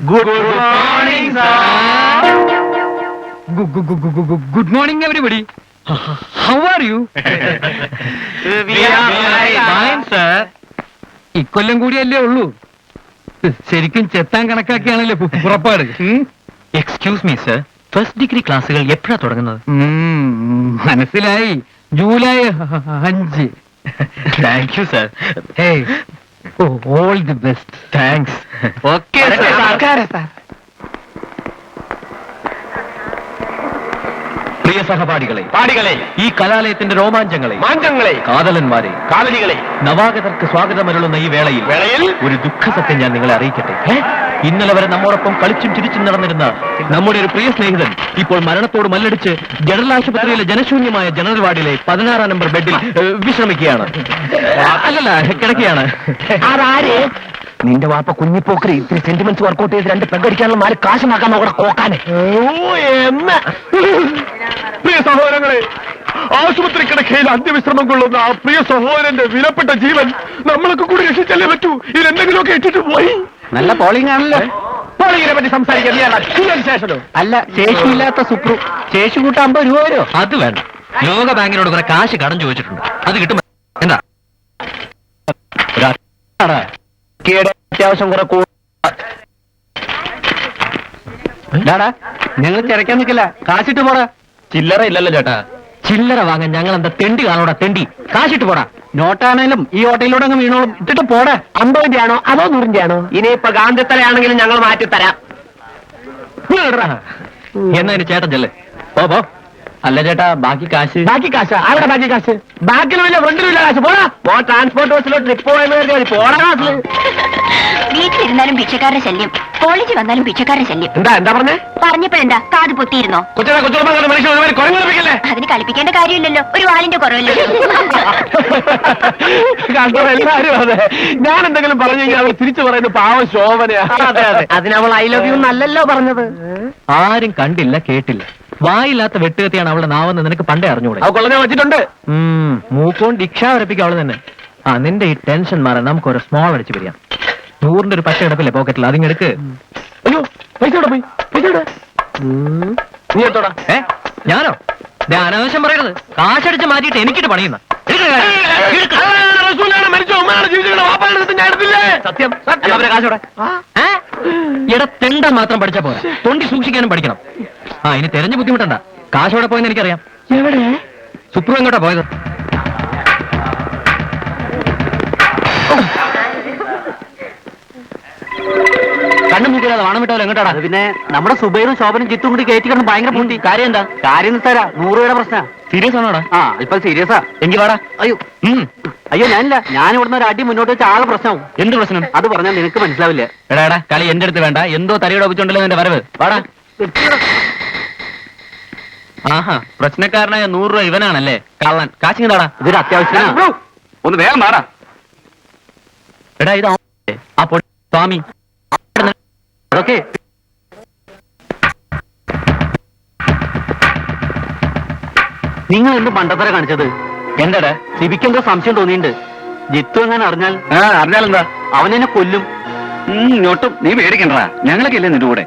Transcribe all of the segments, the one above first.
Good morning, sir. Good morning, everybody. How are you? We are fine, sir. ഇക്കൊല്ലം കൂടിയല്ലേ ഉള്ളൂ. ശരിക്കും ചെത്താൻ കണക്കാക്കിയാണല്ലോ പുറപ്പാട്. Excuse me, sir. First degree ക്ലാസ്സുകൾ എപ്പോഴാ തുടങ്ങുന്നത്? മനസ്സിലായി, July 5. Thank you, sir. Hey, all the best. Thanks. Okay, പ്രിയ സഹപാഠികളെ, പാടികളെ, ഈ കലാലയത്തിന്റെ രോമാഞ്ചങ്ങളെ, മാഞ്ചങ്ങളെ, കാതലന്മാരെ, കാലനികളെ, നവാഗതർക്ക് സ്വാഗതമരുളുന്ന ഈ വേളയിൽ ഒരു ദുഃഖസത്യം ഞാൻ നിങ്ങളെ അറിയിക്കട്ടെ. ഇന്നലെ വരെ നമ്മോടൊപ്പം കളിച്ചും ചിരിച്ചും നടന്നിരുന്ന നമ്മുടെ ഒരു പ്രിയ സ്നേഹിതൻ ഇപ്പോൾ മരണത്തോട് മല്ലടിച്ച് ജനറൽ ആശുപത്രിയിലെ ജനശൂന്യമായ ജനറൽ വാർഡിലെ 16 നമ്പർ ബെഡിൽ വിശ്രമിക്കുകയാണ്. അല്ലല്ല, കിടക്കുകയാണ്. നിന്റെ വാപ്പ കുഞ്ഞിപ്പോക്കറി ഇത്തിരി സെന്റിമെന്റ്സ് വർക്കൗട്ട് ചെയ്ത് 2 പെഗടിക്കാനുള്ള 4 കാശുമാക്കാൻ നോക്കണ കോക്കാനെ. പ്രിയ സഹോദരങ്ങളെ, ആശുപത്രി കിടക്കയിൽ അന്ത്യവിശ്രമം കൊള്ളുന്ന ആ പ്രിയ സഹോദരന്റെ വിലപ്പെട്ട ജീവൻ നമ്മളൊക്കെ കൂടി രക്ഷിച്ചല്ലേ പറ്റൂ. ഇതിലെന്തെങ്കിലുമൊക്കെ ഇട്ടിട്ട് പോയി. നല്ല പോളിംഗ് ആണല്ലോ. പോളിങ്ങിനെ പറ്റി സംസാരിക്കാൻ അല്ല, ശേഷിയില്ലാത്ത സുപ്രു ശേഷി കൂട്ട 50 രൂപ വരോ? അത് വേണ്ട. ലോക ബാങ്കിനോട് കുറെ കാശ് കടം ചോദിച്ചിട്ടുണ്ട്, അത് കിട്ടും. എന്താ അത്യാവശ്യം കുറെ ഞങ്ങൾ ചിരക്കാൻ നിൽക്കില്ല, കാശിട്ട് പോടാ. ചില്ലറ ഇല്ലല്ലോ ചേട്ടാ. ചില്ലറ വാങ്ങാൻ ഞങ്ങൾ എന്താ തെണ്ടി കാണോടാ? തെണ്ടി കാശിട്ട് പോടാ. നോട്ടാണേലും ഈ ഹോട്ടലിലൂടെ അങ്ങ് വീണോളും. ഇട്ടിട്ട് പോടാ. 50 ആണോ അതോ 100 ആണോ? ഇനിയിപ്പൊ ഗാന്ധിത്തരയാണെങ്കിലും ഞങ്ങൾ മാറ്റിത്തരാം. എന്നാ ഇനി ചേട്ടൻ ചെല്ലേ. പോ. അല്ല ചേട്ടാ, ബാക്കി കാശ് അവിടെ ബാക്കി കാശ് ബാക്കിലും ഇല്ല, ഫ്രണ്ടിലും ഇല്ല കാശ്. പോടാ. ട്രാൻസ്പോർട്ട് ബസ്സിലോ ട്രിപ്പ് പോയെന്ന് പോടാ. കാശ് വീട്ടിലിരുന്നാലും ഭിക്ഷക്കാരുടെ ശല്യം, കോളേജിൽ വന്നാലും ഭിക്ഷക്കാരുടെ ശല്യം. എന്താ പറഞ്ഞേ? പറഞ്ഞപ്പോഴെന്താ കാത് പൊത്തിയിരുന്നോ? കൊച്ചുമക്കളെ അതിന് കളിപ്പിക്കേണ്ട കാര്യമില്ലല്ലോ, ഒരു വാലിന്റെ കുറവല്ലോ. എല്ലാരും അതെ. ഞാൻ എന്തെങ്കിലും പറഞ്ഞു കഴിഞ്ഞാൽ അവർ തിരിച്ചു പറയുന്നത് പാവം ശോഭനയാ. അതിനവൾ ഐ ലവ് യു നല്ലല്ലോ പറഞ്ഞത്. ആരും കണ്ടില്ല കേട്ടില്ല. വായില്ലാത്ത വെട്ടുകത്തിയാണ് അവളുടെ നാവെന്ന് നിനക്ക് പണ്ടേ അറിഞ്ഞൂടെ? അവ കൊള്ളനെ വെച്ചിട്ടുണ്ട്. മൂക്കോണ്ട് ദീക്ഷ വരപ്പിക്കും അവള് തന്നെ. നിന്റെ ഈ ടെൻഷൻ മാറാൻ നമുക്ക് ഒരു സ്മോൾ അടിച്ച് പിരിയാം. 100 ഒരു പച്ച കിടപ്പില്ലേ പോക്കറ്റിൽ, അതിങ്ങെടുക്ക്. അയ്യോ, പൈസ പോയി. പൈസ നീ എത്തോടാ? ഞാനോ? അനാവശ്യം പറയരുത്. കാശടിച്ച് മാറ്റിയിട്ട് എനിക്കിട്ട് പണിയുന്ന സത്യം. കാശോടെ തെണ്ട മാത്രം പഠിച്ചാ പോരാ, തൊണ്ടി സൂക്ഷിക്കാനും പഠിക്കണം. ഇനി തെരഞ്ഞു ബുദ്ധിമുട്ടണ്ട. കാശോടെ പോയെന്ന് എനിക്കറിയാം. എവിടെ? സുപ്രു എങ്ങോട്ടാ പോയത്? കണ്ണു മൂക്കില്ലാതെ വാണം വിട്ടാലോ എങ്ങോട്ടാടാ? പിന്നെ നമ്മുടെ സുബൈറും ശോഭനും ചിത്തും കൂടി കയറ്റിക്കണം. ഭയങ്കര പൂട്ടി. കാര്യം എന്താ? കാര്യം തരാ 100 രൂപയുടെ പ്രശ്നം. സീരിയസ് ആണോടാ? ഇപ്പൊ സീരിയസാ. എങ്കിൽ വാടാ. അയ്യോ ഞാനില്ല. ഞാൻ ഇവിടുന്ന് ഒരു അടി മുന്നോട്ട് വെച്ച ആകെ പ്രശ്നവും. എന്ത് പ്രശ്നം? അത് പറഞ്ഞാൽ നിനക്ക് മനസ്സിലാവില്ല. എടാ കളി എന്റെ അടുത്ത് വേണ്ട. എന്തോ തലയുടെ ഒപ്പിച്ചുണ്ടല്ലോ എന്റെ വരവ്. വാടാ. ആഹാ, പ്രശ്നക്കാരനായ 100 രൂപ ഇവനാണല്ലേ കള്ളൻ. കാശിങ്ങടാ. ഇതൊരു അത്യാവശ്യം. ഒന്ന് വേഗം മാറാ. എടാ ഇത് ആ പൊടി സ്വാമി. അതൊക്കെ നിങ്ങൾ എന്ത് പണ്ടത്തര കാണിച്ചത്? എന്താടാ? സിബിക്കെന്തോ സംശയം തോന്നിയിട്ടുണ്ട്. ജിത്തു എങ്ങനെ അറിഞ്ഞാൽ? അറിഞ്ഞാലെന്താ? അവനെന്നെ കൊല്ലും. ഒട്ടും നീ പേടിക്കണ്ടാ, ഞങ്ങളൊക്കെ ഇല്ലേ നിന്റെ കൂടെ.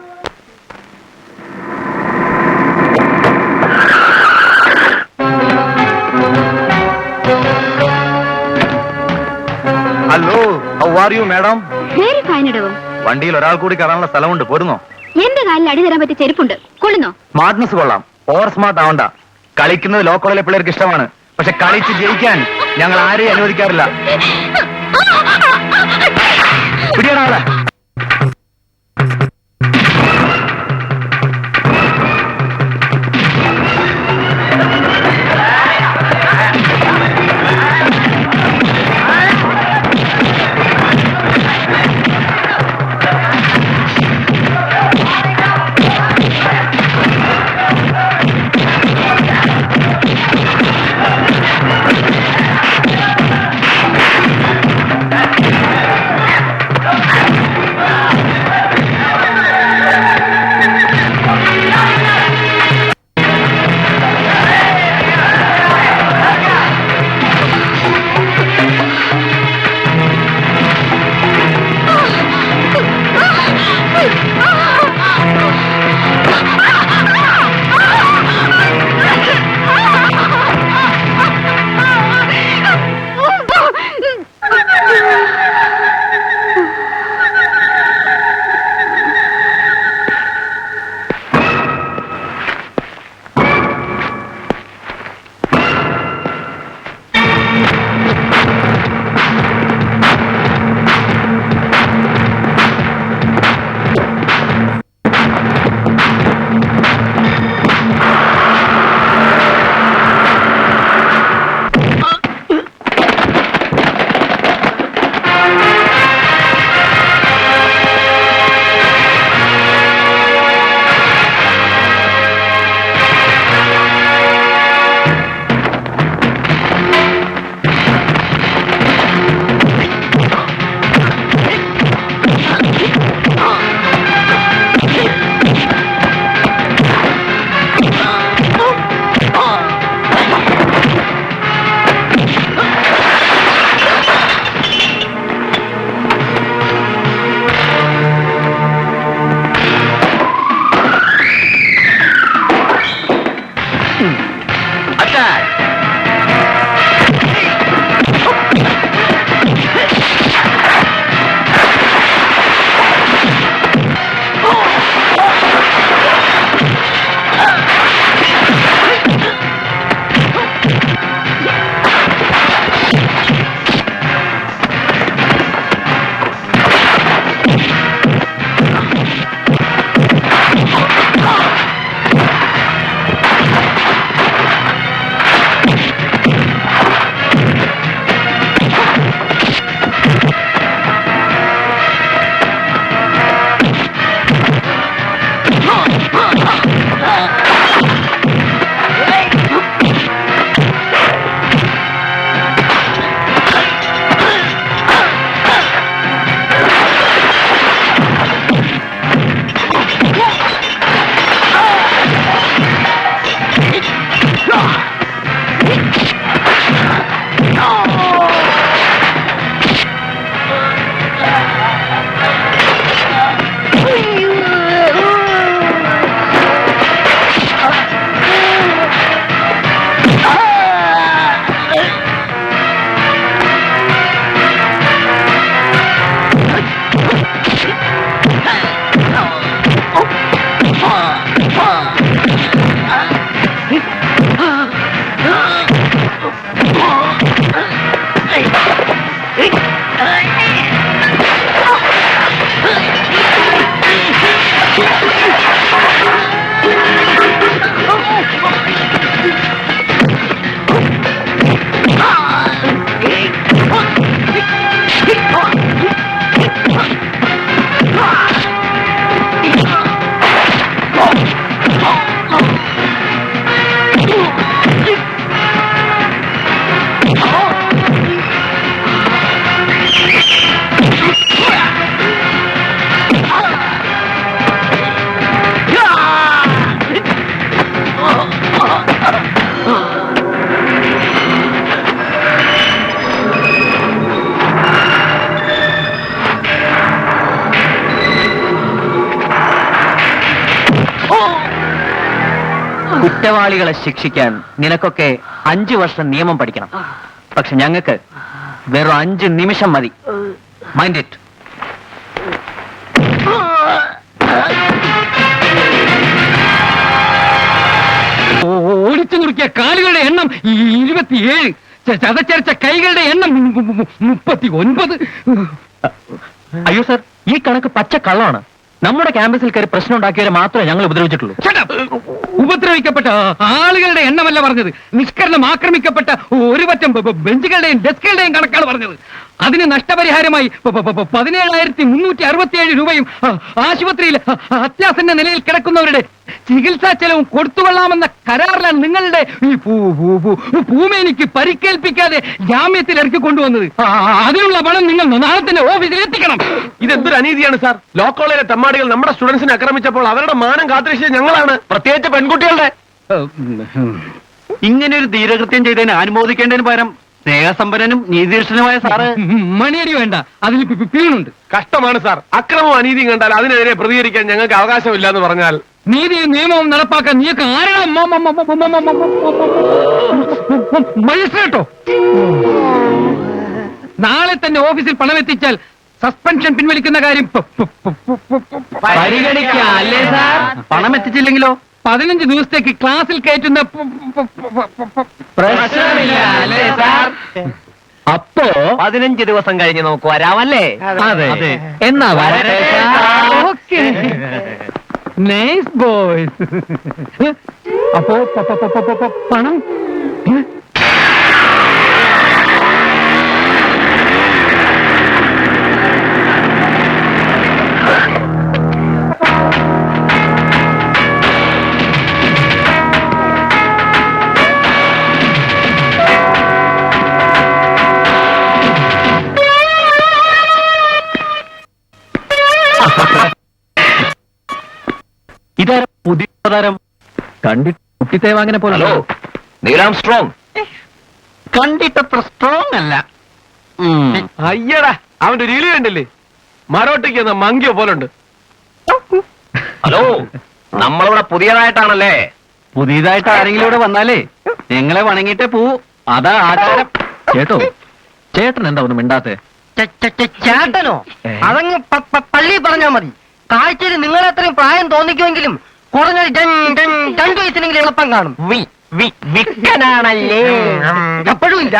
Hello, how are you madam? Very fine ഇടവും. വണ്ടിയിൽ ഒരാൾ കൂടി കയറാനുള്ള സ്ഥലമുണ്ട്, പോരുന്നോ? എന്റെ കാലിൽ അടി തരാൻ പറ്റിയ ചെരുപ്പുണ്ട്, കൊള്ളുന്നോ? സ്മാർട്ട്നെസ് കൊള്ളാം, ഓവർ സ്മാർട്ട് ആവണ്ട. കളിക്കുന്നത് ലോ കോളേജിലെ പിള്ളേർക്ക് ഇഷ്ടമാണ്, പക്ഷെ കളിച്ച് ജയിക്കാൻ ഞങ്ങൾ ആരെയും അനുവദിക്കാറില്ല. പിടിയടാ ആളെ. കുറ്റവാളികളെ ശിക്ഷിക്കാൻ നിനക്കൊക്കെ 5 വർഷം നിയമം പഠിക്കണം. പക്ഷെ ഞങ്ങൾക്ക് വെറും 5 നിമിഷം മതി. Mind it. ഓടിച്ചു നുറുക്കിയ കാലുകളുടെ എണ്ണം 27, ചതച്ചരച്ച കൈകളുടെ എണ്ണം 39. അയ്യോ സർ, ഈ കണക്ക് പച്ച കള്ളമാണ്. നമ്മുടെ ക്യാമ്പസിൽ കയറി പ്രശ്നം ഉണ്ടാക്കിയവരെ മാത്രമേ ഞങ്ങൾ ഉപദ്രവിച്ചിട്ടുള്ളൂ. ഉപദ്രവിക്കപ്പെട്ട ആളുകളുടെ എണ്ണമല്ല പറഞ്ഞത്, നിഷ്കരണം ആക്രമിക്കപ്പെട്ട ഒരു പറ്റം ബെഞ്ചുകളുടെയും ഡെസ്കുകളുടെയും കണക്കാണ് പറഞ്ഞത്. അതിന് നഷ്ടപരിഹാരമായി 17,367 രൂപയും ആശുപത്രിയിൽ അത്യാസന്ന നിലയിൽ കിടക്കുന്നവരുടെ ചികിത്സാ ചെലവും കൊടുത്തുകൊള്ളാമെന്ന കരാറിലാണ് നിങ്ങളുടെ ഈ ഭൂമേനിക്ക് പരിക്കേൽപ്പിക്കാതെ ജാമ്യത്തിൽ ഇറക്കി കൊണ്ടുവന്നത്. അതിനുള്ള പണം നിങ്ങൾ നാളെ തന്നെ ഓഫീസിൽ എത്തിക്കണം. ഇതെന്തൊരു അനീതിയാണ് സാർ. ലോ കോളേജിലെ തെമ്മാടികൾ നമ്മുടെ സ്റ്റുഡൻസിനെ ആക്രമിച്ചപ്പോൾ അവരുടെ മാനം കാത്തുരക്ഷിച്ചത് ഞങ്ങളാണ്, പ്രത്യേകിച്ച് പെൺകുട്ടികളുടെ. ഇങ്ങനെ ഒരു ധീരകൃത്യം ചെയ്തതിന് അനുമോദിക്കേണ്ടതിന് പകരം സ്നേഹസമ്പന്നനും നീതിഷ്ഠനുമായ സാറ് മണിയടി വേണ്ട, അതിൽ പിഴയുണ്ട്. കഷ്ടമാണ് സാർ. അക്രമവും അനീതിയും കണ്ടാൽ അതിനെതിരെ പ്രതികരിക്കാൻ ഞങ്ങൾക്ക് അവകാശമില്ല എന്ന് പറഞ്ഞാൽ നീതിയും നിയമവും നടപ്പാക്കാൻ നീക്ക് ആരാണ് മജിസ്ട്രേട്ടോ? നാളെ തന്നെ ഓഫീസിൽ പണം എത്തിച്ചാൽ സസ്പെൻഷൻ പിൻവലിക്കുന്ന കാര്യം പരിഗണിക്കാം അല്ലേ സാർ? പണം എത്തിച്ചില്ലെങ്കിലോ 15 ദിവസത്തേക്ക് ക്ലാസ്സിൽ കയറ്റുന്ന പ്രശ്നമില്ല അല്ലേ സാർ? അപ്പോ 15 ദിവസം കഴിഞ്ഞ് നമുക്ക് വരാമല്ലേ? അതെ. എന്നാ വരട്ടെ സാർ. Okay, nice boys. അപ്പോ പണം ഇതാരും പുതിയ താരം കണ്ടിട്ട് കുട്ടിത്തേവാങ്ങനെ പോലെ. ഹലോ, നീലാം സ്ട്രോങ്. കണ്ടിട്ടത്ര സ്ട്രോങ് അല്ല. അയ്യടാ, അവന്റെ രീതി കണ്ടില്ലേ? മരോട്ടിക്ക് എന്ന മങ്കിയോ പോലുണ്ട്. ഹലോ, നമ്മളിവിടെ പുതിയതായിട്ടാണല്ലേ? പുതിയതായിട്ട് ആരെങ്കിലും ഇവിടെ വന്നാലേ ഞങ്ങളെ വണങ്ങിയിട്ടേ പോവൂ. അതാ ആചാരം. കേട്ടോ, ചേട്ടൻ എന്താ ഒന്നും മിണ്ടാത്തെ? ചേട്ടനോ? അതങ്ങ് പള്ളി പറഞ്ഞാ മതി. കാഴ്ചയിൽ നിങ്ങളത്രയും പ്രായം തോന്നിക്കുമെങ്കിലും കുറഞ്ഞൊരു 2 വയസ്സിനെങ്കിലും എളുപ്പം കാണും. വിക്കനാണല്ലേ? എപ്പോഴും ഇല്ല,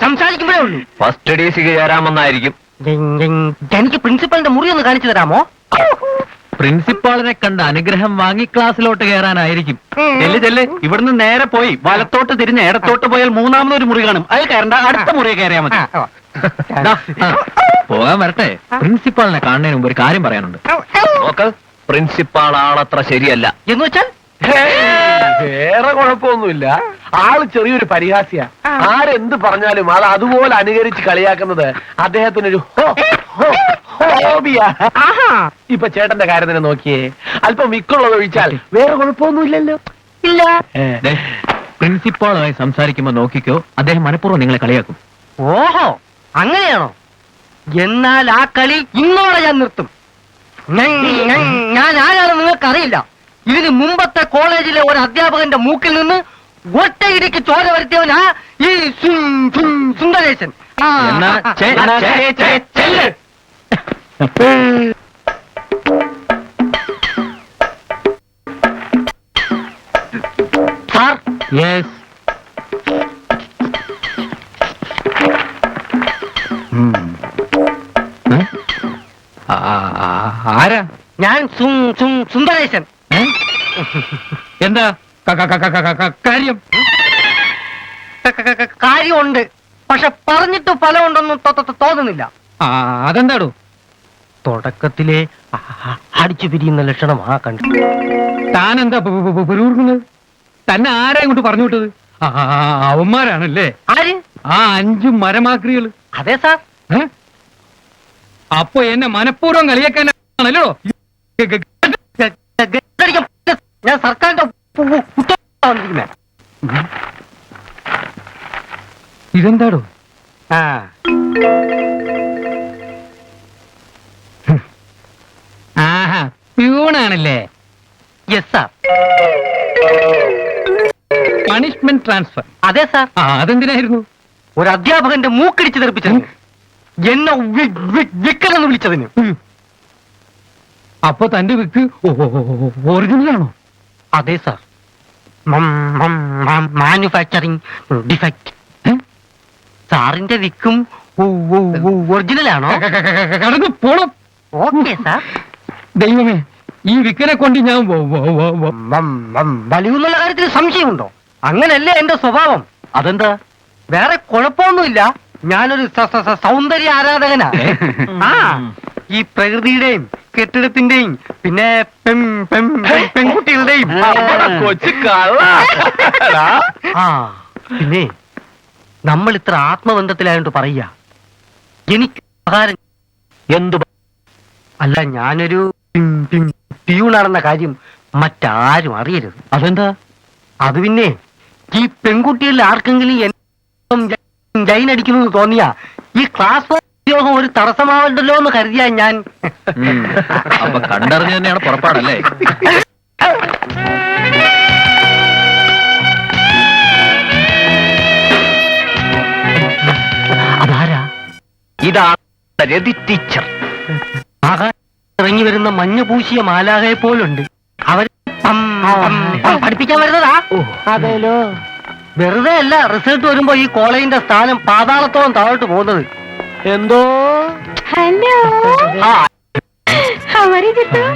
സംസാരിക്കുമ്പോഴേ ഉള്ളൂ. ഫസ്റ്റ് ഡീസിക്ക് ചേരാമെന്നായിരിക്കും. എനിക്ക് പ്രിൻസിപ്പലിന്റെ മുറി ഒന്ന് കാണിച്ചു തരാമോ? പ്രിൻസിപ്പാളിനെ കണ്ട് അനുഗ്രഹം വാങ്ങി ക്ലാസ്സിലോട്ട് കയറാനായിരിക്കും. ചെല്ല്. ഇവിടുന്ന് നേരെ പോയി വലത്തോട്ട് തിരിഞ്ഞ് ഇടത്തോട്ട് പോയാൽ 3ാമതൊരു മുറി കാണും. അത് കയറണ്ട, അടുത്ത മുറി കയറിയാൽ മതി. ദാ, പോകാൻ വരട്ടെ. പ്രിൻസിപ്പാളിനെ കാണുന്നതിന് മുമ്പ് ഒരു കാര്യം പറയാനുണ്ട്. നോക്ക്, പ്രിൻസിപ്പാൾ ആളത്ര ശരിയല്ല. എന്ന് വെച്ചാൽ വേറെ കുഴപ്പമൊന്നുമില്ല. ആള് ചെറിയൊരു പരിഹാസിയാ. ആരെന്ത് പറഞ്ഞാലും ആൾ അതുപോലെ അനുകരിച്ച് കളിയാക്കുന്നത് അദ്ദേഹത്തിനൊരു ഹോബിയാ. ഇപ്പൊ ചേട്ടന്റെ കാര്യം തന്നെ നോക്കിയേ. അല്പം മിക്കുള്ളത് ഒഴിച്ചാൽ വേറെ കുഴപ്പമൊന്നുമില്ലല്ലോ. ഇല്ല. ദേ, പ്രിൻസിപ്പാളുമായി സംസാരിക്കുമ്പോ നോക്കിക്കോ, അദ്ദേഹം മനഃപൂർവ്വം നിങ്ങളെ കളിയാക്കും. ഓഹോ, അങ്ങനെയാണോ? എന്നാൽ ആ കളി ഇന്നോടെ ഞാൻ നിർത്തും. ഞാൻ ആരാണെന്ന് നിങ്ങൾക്കറിയില്ല. ഇതിന് മുമ്പത്തെ കോളേജിലെ ഒരു അധ്യാപകന്റെ മൂക്കിൽ നിന്ന് ഒറ്റയിടിക്ക് ചോര വരുത്തിയവനാ ഈ സുന്ദരേശൻ. എന്നാ ചെല്ല്. Sir, yes. ആരാ? ഞാൻ സുന്ദരേശൻ. എന്താ കാര്യം? കാര്യമുണ്ട്, പക്ഷെ പറഞ്ഞിട്ട് ഫലമുണ്ടെന്നും തോന്നുന്നില്ല. അതെന്താടോ? തുടക്കത്തിലെ അടിച്ചു പിരിയുന്ന ലക്ഷണമാ കണ്ടു. താനെന്താ പുരൂർക്കുന്നത്? തന്നെ ആരാ ഇങ്ങോട്ട് പറഞ്ഞു വിട്ടത്? അവന്മാരാണല്ലേ ആര്? ആ 5 മരമാക്രികള്. അതെ സാർ. അപ്പൊ എന്നെ മനഃപൂർവ്വം കളിയാക്കാനാണല്ലോ. ഞാൻ സർക്കാരിന്റെ വന്നിരിക്കുന്നേ. ഇതെന്താടോ? ആഹാ, പ്യൂണാണല്ലേ? Yes sir. Punishment transfer. അതെ സാർ, അതെന്തിനായിരുന്നു? ഒരു അധ്യാപകന്റെ മൂക്കടിച്ച് തെറിപ്പിച്ചതിന്, എന്നെ വിക്കലെന്ന് വിളിച്ചതിന്. അപ്പൊ തന്റെ വിക്ക് ഒറിജിനലാണോ? അതെ സാർ, മാനുഫാക്ചറിങ് ഡിഫക്റ്റ്. സാറിന്റെ വിക്കും ഒറിജിനലാണോ? കടന്നു പോണം. Okay sir. ദൈവമേ, ഈ വിക്കനെ കൊണ്ട് ഞാൻ വലിയുള്ള കാര്യത്തിൽ സംശയമുണ്ടോ? അങ്ങനല്ലേ എന്റെ സ്വഭാവം. അതെന്താ? വേറെ കുഴപ്പമൊന്നുമില്ല, ഞാനൊരു സൗന്ദര്യ ആരാധകനാ. ആ, ഈ പ്രകൃതിയുടെയും കെട്ടിടത്തിന്റെയും പിന്നെ പെൺകുട്ടികളുടെയും. കൊച്ചു കള്ള. ആ, പിന്നെ നമ്മൾ ഇത്ര ആത്മബന്ധത്തിലായോണ്ട് പറയാ, എനിക്ക് ഉപകാരം എന്തു? അല്ല, ഞാനൊരു ട്യൂണാണെന്ന കാര്യം മറ്റാരും അറിയരുത്. അതെന്താ? അത് പിന്നെ ഈ പെൺകുട്ടികളിൽ ആർക്കെങ്കിലും ലൈൻ അടിക്കുന്നു തോന്നിയാ ഈ ക്ലാസ് ഉദ്യോഗം ഒരു തടസ്സമാവണ്ടല്ലോ എന്ന് കരുതിയാ ഞാൻ. അപ്പൊ കണ്ടറിഞ്ഞു തന്നെയാണ് പുറപ്പാടല്ലേ? അതാരാ? ഇതാണ് രതി ടീച്ചർ. ആകാശം ഇറങ്ങി വരുന്ന മഞ്ഞ പൂശിയ മാലാകയെ പോലുണ്ട്. അവർ പഠിപ്പിക്കാൻ വരുന്നതാ. അതേലോ, വെറുതെ അല്ല റിസൾട്ട് വരുമ്പോ ഈ കോളേജിന്റെ സ്ഥാനം പാതാളത്തോളം താഴോട്ട് പോകുന്നത്. എന്തോ ഹലോ, അവരെ കിട്ടും.